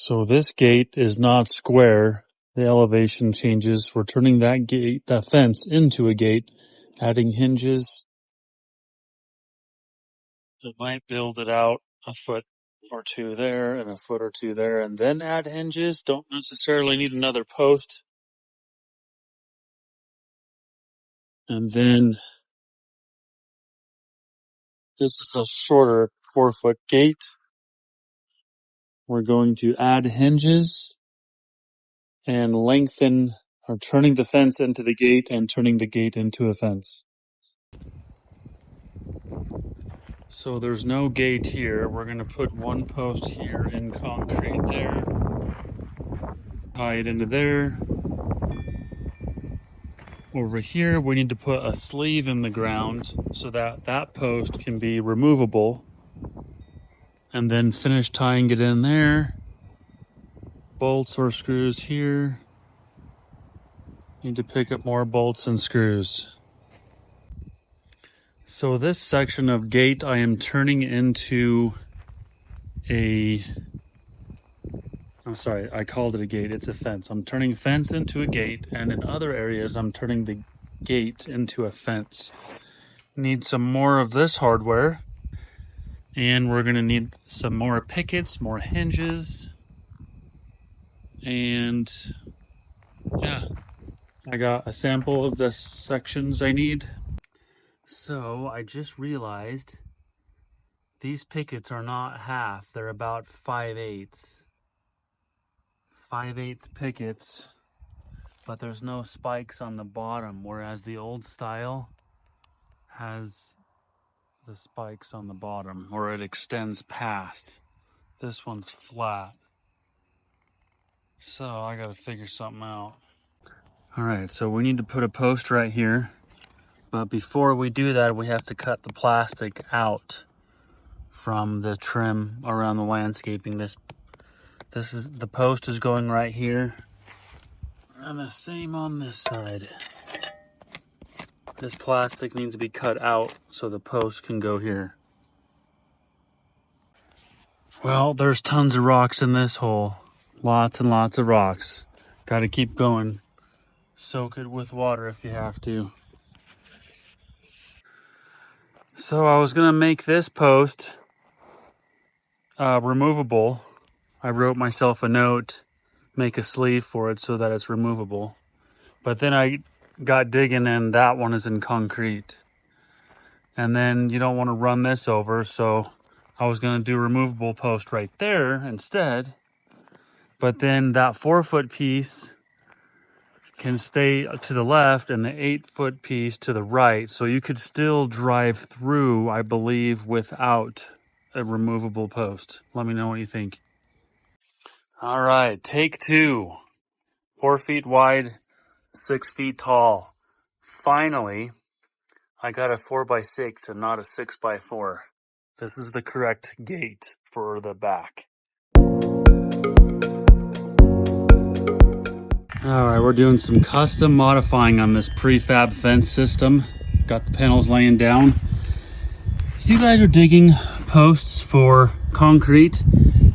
So this gate is not square. The elevation changes. We're turning that fence into a gate, adding hinges. It might build it out a foot or two there and a foot or two there and then add hinges. Don't necessarily need another post. And then this is a shorter 4-foot gate. We're going to add hinges and lengthen, or turning the fence into the gate and turning the gate into a fence. So there's no gate here. We're going to put one post here in concrete there, tie it into there. Over here we need to put a sleeve in the ground so that that post can be removable, and then finish tying it in there. Bolts or screws here. Need to pick up more bolts and screws. So this section of gate I am turning into I called it a gate, it's a fence. I'm turning fence into a gate, and in other areas I'm turning the gate into a fence. Need some more of this hardware, and we're gonna need some more pickets, more hinges, and yeah, I got a sample of the sections I need. So I just realized these pickets are not half, they're about 5/8. 5/8 pickets, but there's no spikes on the bottom, whereas the old style has the spikes on the bottom, or it extends past. This one's flat. So I gotta figure something out. All right, so we need to put a post right here, but before we do that, we have to cut the plastic out from the trim around the landscaping. The post is going right here, and the same on this side. This plastic needs to be cut out so the post can go here. Well, there's tons of rocks in this hole. Lots and lots of rocks. Got to keep going. Soak it with water if you have to. So I was gonna make this post removable. I wrote myself a note, make a sleeve for it so that it's removable. But then I got digging, and that one is in concrete. And then you don't want to run this over, so I was going to do a removable post right there instead. But then that 4-foot piece can stay to the left and the 8-foot piece to the right. So you could still drive through, I believe, without a removable post. Let me know what you think. All right, take 2. 4 feet wide, 6 feet tall. Finally, I got a 4x6 and not a 6x4. This is the correct gate for the back. Alright, we're doing some custom modifying on this prefab fence system. Got the panels laying down. If you guys are digging posts for concrete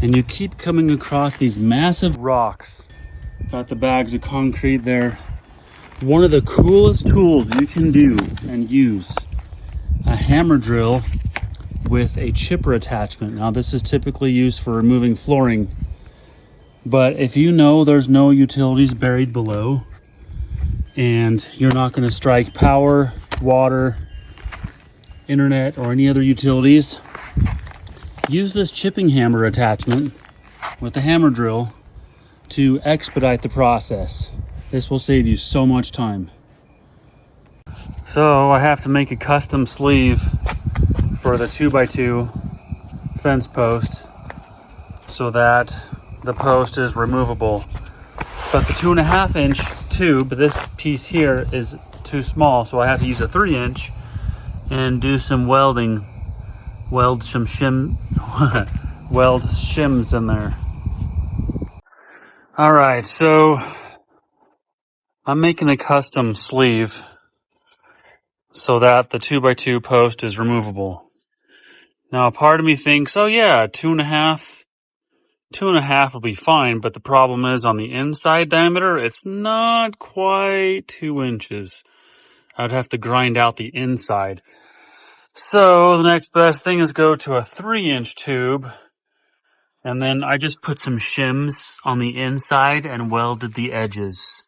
and you keep coming across these massive rocks, got the bags of concrete there. One of the coolest tools you can do and use, a hammer drill with a chipper attachment. Now this is typically used for removing flooring, but if you know there's no utilities buried below and you're not going to strike power, water, internet, or any other utilities, use this chipping hammer attachment with the hammer drill to expedite the process. This will save you so much time. So I have to make a custom sleeve for the 2x2 fence post so that the post is removable. But the 2.5-inch tube, this piece here, is too small, so I have to use a 3-inch and do some welding. Weld some shims in there. All right, so I'm making a custom sleeve so that the 2x2 post is removable. Now, part of me thinks, oh yeah, 2.5 2.5 will be fine, but the problem is on the inside diameter, it's not quite 2 inches. I'd have to grind out the inside. So the next best thing is go to a 3-inch tube. And then I just put some shims on the inside and welded the edges.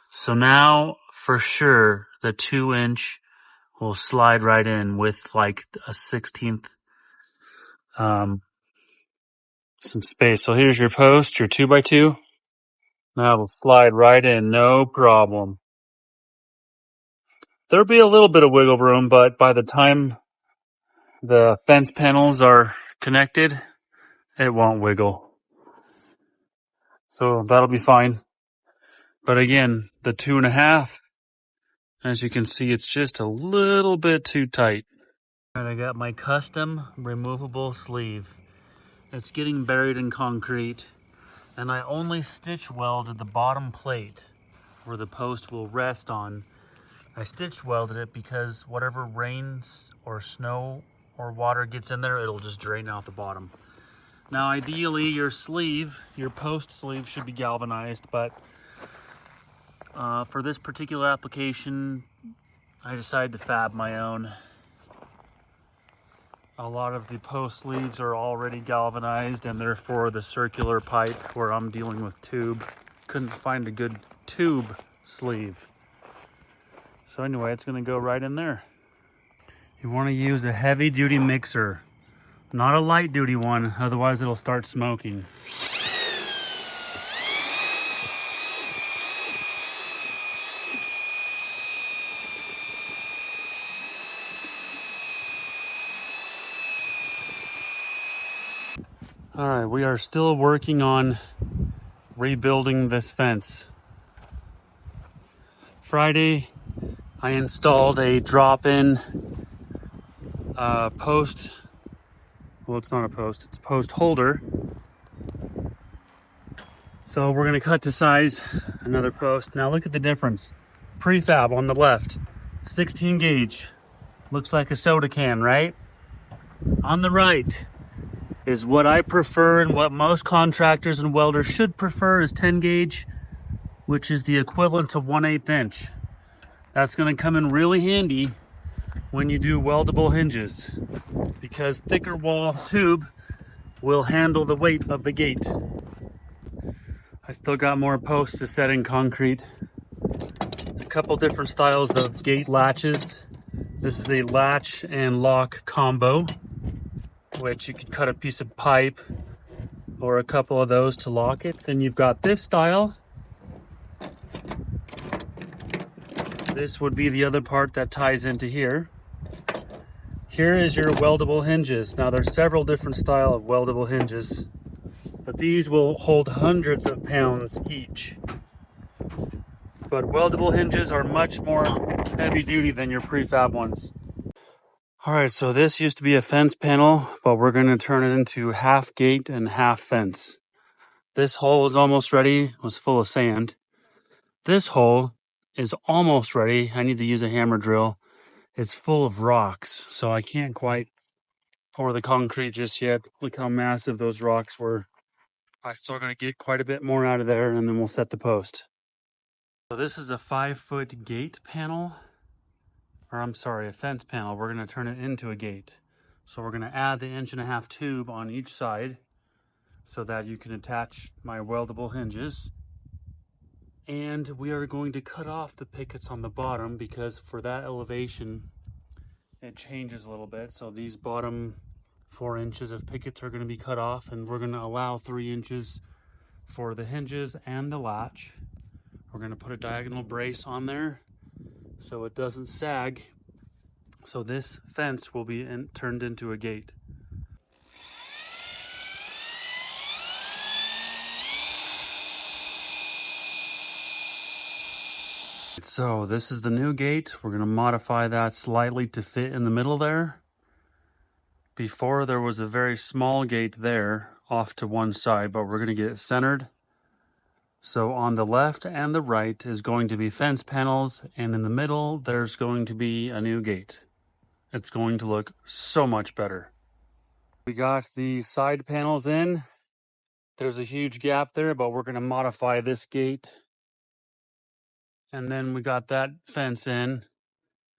So now for sure the 2-inch will slide right in with like a 1/16 some space. So here's your post, your 2x2. Now it'll slide right in, no problem. There'll be a little bit of wiggle room, but by the time the fence panels are connected, it won't wiggle. So that'll be fine. But again, the 2.5, as you can see, it's just a little bit too tight. And I got my custom removable sleeve. It's getting buried in concrete, and I only stitch welded the bottom plate where the post will rest on. I stitch welded it because whatever rains or snow or water gets in there, it'll just drain out the bottom. Now ideally your sleeve, your post sleeve should be galvanized, but for this particular application, I decided to fab my own. A lot of the post sleeves are already galvanized and they're for the circular pipe where I'm dealing with tube. Couldn't find a good tube sleeve. So anyway, it's gonna go right in there. You wanna use a heavy duty mixer, not a light duty one, otherwise it'll start smoking. All right, we are still working on rebuilding this fence. Friday, I installed a drop-in post. Well, it's not a post, it's a post holder. So we're gonna cut to size another post. Now look at the difference. Pre-fab on the left, 16 gauge. Looks like a soda can, right? On the right is what I prefer and what most contractors and welders should prefer is 10 gauge, which is the equivalent to 1/8 inch. That's gonna come in really handy when you do weldable hinges because thicker wall tube will handle the weight of the gate. I still got more posts to set in concrete. A couple different styles of gate latches. This is a latch and lock combo, which you can cut a piece of pipe or a couple of those to lock it. Then you've got this style. This would be the other part that ties into here. Here is your weldable hinges. Now there's several different style of weldable hinges, but these will hold hundreds of pounds each. But weldable hinges are much more heavy duty than your prefab ones. All right, so this used to be a fence panel, but we're gonna turn it into half gate and half fence. This hole is almost ready, it was full of sand. This hole is almost ready. I need to use a hammer drill. It's full of rocks, so I can't quite pour the concrete just yet. Look how massive those rocks were. I'm still gonna get quite a bit more out of there and then we'll set the post. So this is a 5-foot gate panel. Or I'm sorry, a fence panel. We're gonna turn it into a gate. So we're gonna add the 1.5-inch tube on each side so that you can attach my weldable hinges. And we are going to cut off the pickets on the bottom because for that elevation, it changes a little bit. So these bottom 4 inches of pickets are gonna be cut off and we're gonna allow 3 inches for the hinges and the latch. We're gonna put a diagonal brace on there so it doesn't sag. So this fence will be turned into a gate. So this is the new gate. We're gonna modify that slightly to fit in the middle there. Before there was a very small gate there off to one side, but we're gonna get it centered. So on the left and the right is going to be fence panels, and in the middle, there's going to be a new gate. It's going to look so much better. We got the side panels in. There's a huge gap there, but we're going to modify this gate. And then we got that fence in.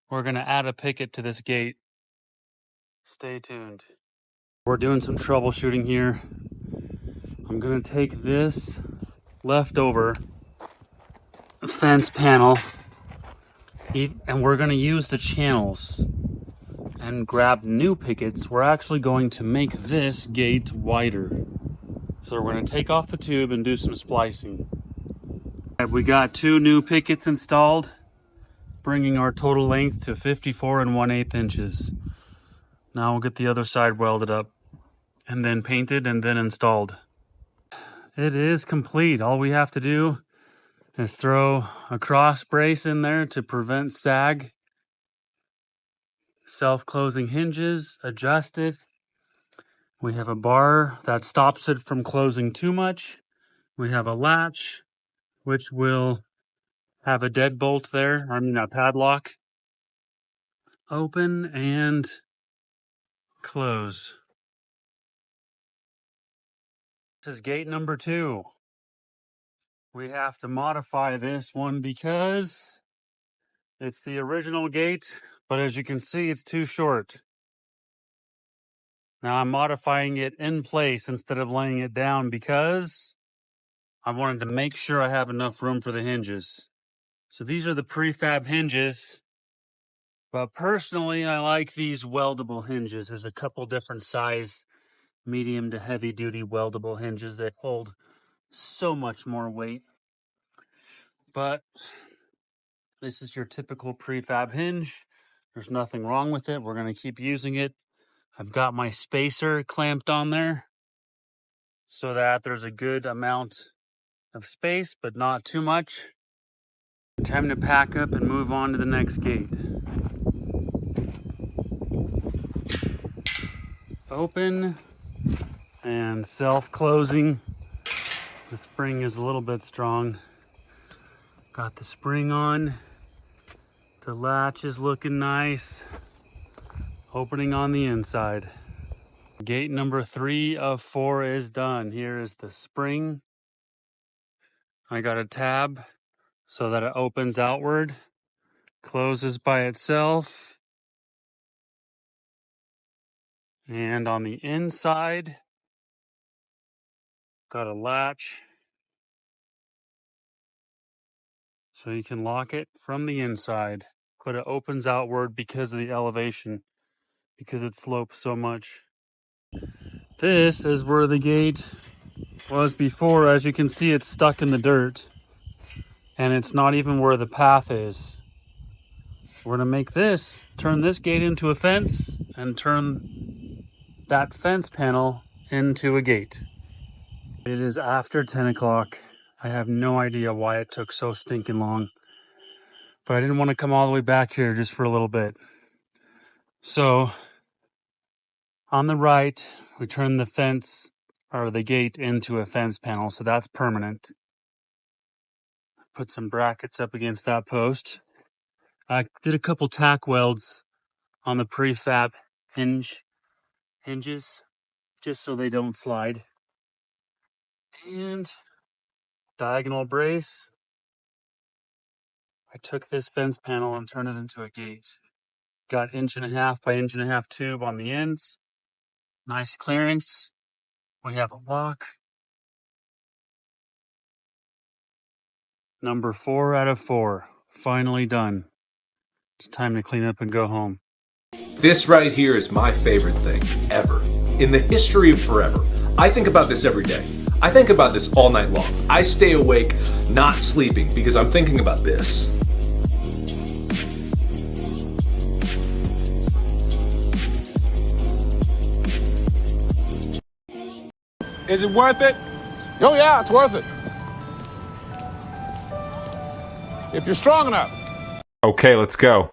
We're going to add a picket to this gate. Stay tuned. We're doing some troubleshooting here. I'm going to take this leftover fence panel and we're going to use the channels and grab new pickets. We're actually going to make this gate wider. So we're going to take off the tube and do some splicing. We got 2 new pickets installed, bringing our total length to 54 1/8 inches. Now we'll get the other side welded up and then painted and then installed. It is complete. All we have to do is throw a cross brace in there to prevent sag, self-closing hinges, adjust it. We have a bar that stops it from closing too much. We have a latch, which will have a deadbolt there, a padlock. Open and close. This is gate number 2. We have to modify this one because it's the original gate, but as you can see, it's too short. Now I'm modifying it in place instead of laying it down because I wanted to make sure I have enough room for the hinges. So these are the prefab hinges, but personally I like these weldable hinges. There's a couple different size, medium to heavy duty weldable hinges that hold so much more weight. But this is your typical prefab hinge. There's nothing wrong with it. We're going to keep using it. I've got my spacer clamped on there so that there's a good amount of space, but not too much. Time to pack up and move on to the next gate. Open and self-closing. The spring is a little bit strong. Got the spring on. The latch is looking nice. Opening on the inside. Gate number 3 of 4 is done. Here is the spring. I got a tab so that it opens outward, closes by itself. And on the inside, got a latch so you can lock it from the inside, but it opens outward because of the elevation, because it slopes so much. This is where the gate was before. As you can see, it's stuck in the dirt and it's not even where the path is. We're gonna make this, turn this gate into a fence and turn that fence panel into a gate. It is after 10 o'clock. I have no idea why it took so stinking long, but I didn't want to come all the way back here just for a little bit. So on the right, we turn the fence or the gate into a fence panel, so that's permanent. Put some brackets up against that post. I did a couple tack welds on the prefab hinges just so they don't slide. And diagonal brace. I took this fence panel and turned it into a gate. Got 1.5 by 1.5 tube on the ends. Nice clearance. We have a lock. Number 4 out of 4. Finally done. It's time to clean up and go home. This right here is my favorite thing ever. In the history of forever. I think about this every day. I think about this all night long. I stay awake, not sleeping, because I'm thinking about this. Is it worth it? Oh yeah, it's worth it. If you're strong enough. Okay, let's go.